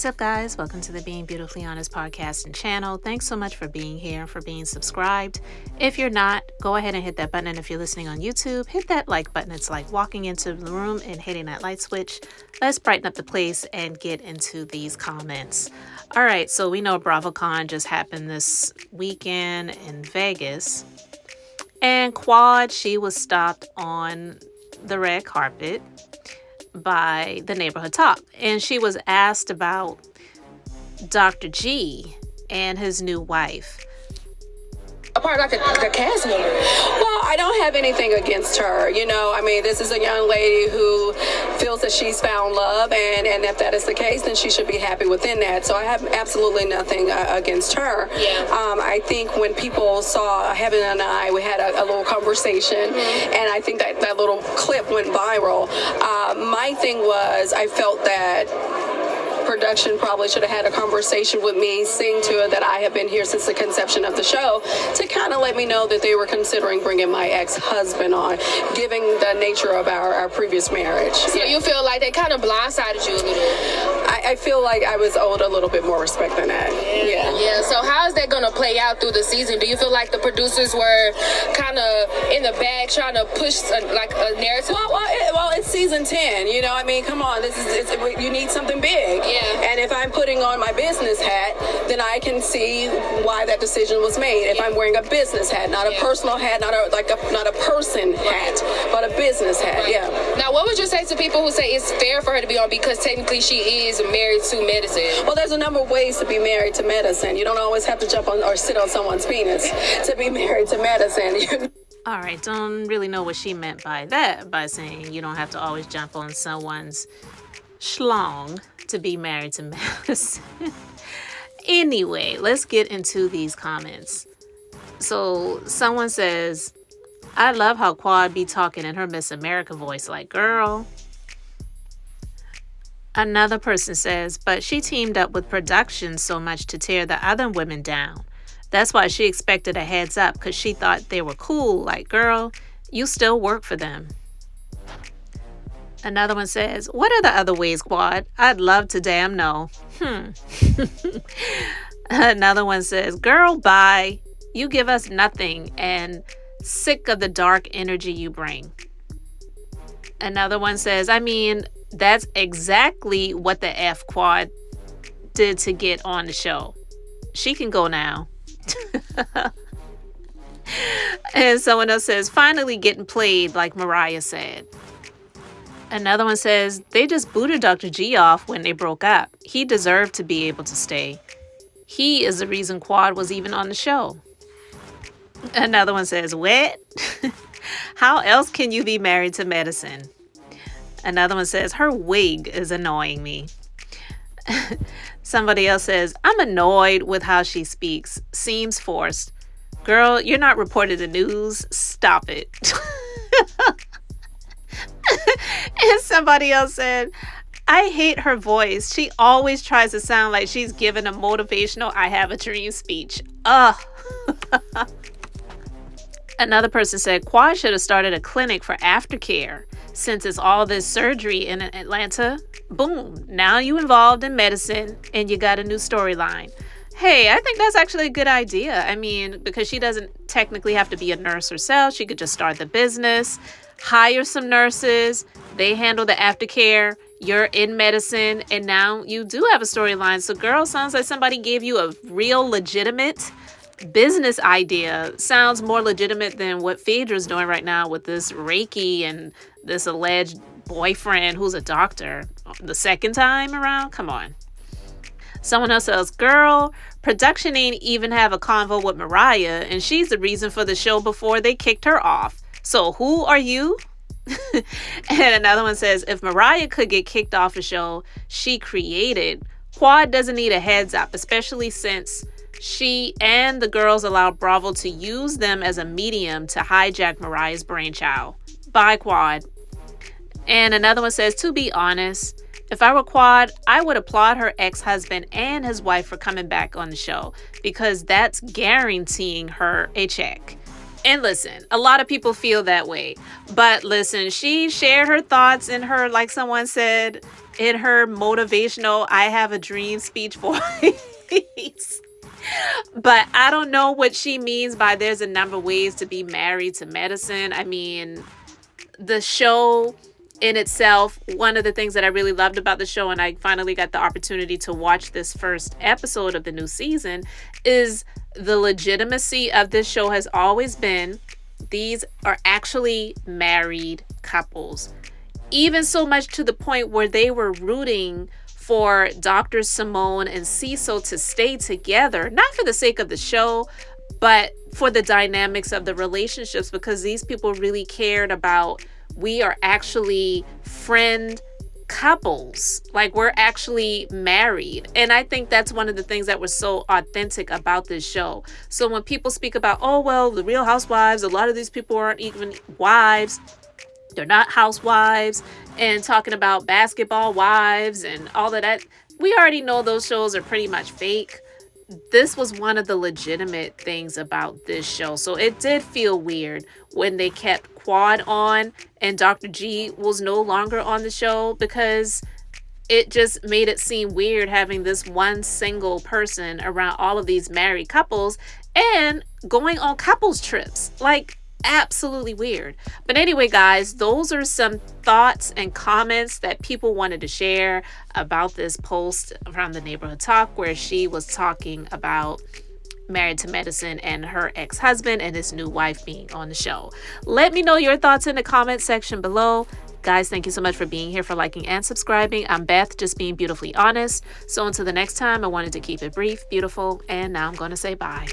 What's up, guys? Welcome to the Being Beautifully Honest podcast and channel. Thanks so much for being here and for being subscribed. If you're not, go ahead and hit that button. And if you're listening on YouTube, hit that like button. It's like walking into the room and hitting that light switch. Let's brighten up the place and get into these comments. All right, so we know BravoCon just happened this weekend in Vegas. And Quad, she was stopped on the red carpet by the neighborhood top, and she was asked about Dr. G and his new wife. A part like the cast member. Well, I don't have anything against her. This is a young lady who feels that she's found love, and if that is the case, then she should be happy within that. So I have absolutely nothing against her. Yeah. I think when people saw Heaven and I, we had a little conversation, and I think that little clip went viral. My thing was, I felt that production probably should have had a conversation with me, seeing to it that I have been here since the conception of the show, to kind of let me know that they were considering bringing my ex-husband on, given the nature of our previous marriage. So you feel like they kind of blindsided you a little? I feel like I was owed a little bit more respect than that. Yeah. So how is that going to play out through the season? Do you feel like the producers were kind of in the bag trying to push a narrative? Well, it's season 10. Come on, you need something big. Yeah. And if I'm putting on my business hat, then I can see why that decision was made. If I'm wearing a business hat, not a personal hat, not a person hat, but a business hat. Right. Yeah. Now, what would you say to people who say it's fair for her to be on because technically she is married to medicine? Well, there's a number of ways to be married to medicine. You don't always have to jump on or sit on someone's penis to be married to medicine. All right, don't really know what she meant by that, by saying you don't have to always jump on someone's schlong to be married to medicine. Anyway, let's get into these comments. So someone says, I love how Quad be talking in her Miss America voice, like, girl. Another person says, but she teamed up with production so much to tear the other women down. That's why she expected a heads up, because she thought they were cool. Like, girl, you still work for them. Another one says, what are the other ways, Quad? I'd love to damn know. Another one says, girl, bye. You give us nothing and sick of the dark energy you bring. Another one says, that's exactly what the F Quad did to get on the show. She can go now. And someone else says, finally getting played like Mariah said. Another one says, they just booted Dr. G off when they broke up. He deserved to be able to stay. He is the reason Quad was even on the show. Another one says, what? How else can you be married to medicine? Another one says, her wig is annoying me. Somebody else says, I'm annoyed with how she speaks. Seems forced. Girl, you're not reporting the news. Stop it. And somebody else said, I hate her voice. She always tries to sound like she's giving a motivational I have a dream speech. Ugh. Another person said, Quad should have started a clinic for aftercare. Since it's all this surgery in Atlanta, boom, now you involved in medicine and you got a new storyline. Hey, I think that's actually a good idea. Because she doesn't technically have to be a nurse herself. She could just start the business, hire some nurses. They handle the aftercare. You're in medicine, and now you do have a storyline. So, girl, sounds like somebody gave you a real legitimate business idea. Sounds more legitimate than what Phaedra's doing right now with this Reiki and this alleged boyfriend who's a doctor. The second time around? Come on. Someone else says, girl, production ain't even have a convo with Mariah, and she's the reason for the show before they kicked her off. So who are you? And another one says, if Mariah could get kicked off a show she created, Quad doesn't need a heads up, especially since she and the girls allowed Bravo to use them as a medium to hijack Mariah's brainchild. Bye, Quad. And another one says, to be honest, if I were Quad, I would applaud her ex-husband and his wife for coming back on the show, because that's guaranteeing her a check. And listen, a lot of people feel that way. But listen, she shared her thoughts in her, like someone said, in her motivational I have a dream speech voice. But I don't know what she means by there's a number of ways to be married to medicine. I mean, the show in itself, one of the things that I really loved about the show, and I finally got the opportunity to watch this first episode of the new season, is the legitimacy of this show has always been these are actually married couples. Even so much to the point where they were rooting for Dr. Simone and Cecil to stay together, not for the sake of the show, but for the dynamics of the relationships, because these people really cared about, we are actually friend couples, like we're actually married. And I think that's one of the things that was so authentic about this show. So when people speak about, oh well, the Real Housewives, a lot of these people aren't even wives, they're not housewives, and talking about basketball wives and all of that, we already know those shows are pretty much fake. This was one of the legitimate things about this show. So it did feel weird when they kept Quad on and Dr. G was no longer on the show, because it just made it seem weird having this one single person around all of these married couples and going on couples trips. Like, absolutely weird. But anyway, guys, those are some thoughts and comments that people wanted to share about this post from the Neighborhood Talk, where she was talking about Married to Medicine and her ex-husband and his new wife being on the show. Let me know your thoughts in the comment section below. Guys, thank you so much for being here, for liking and subscribing. I'm Beth, just being beautifully honest. So until the next time, I wanted to keep it brief, beautiful, and now I'm going to say bye.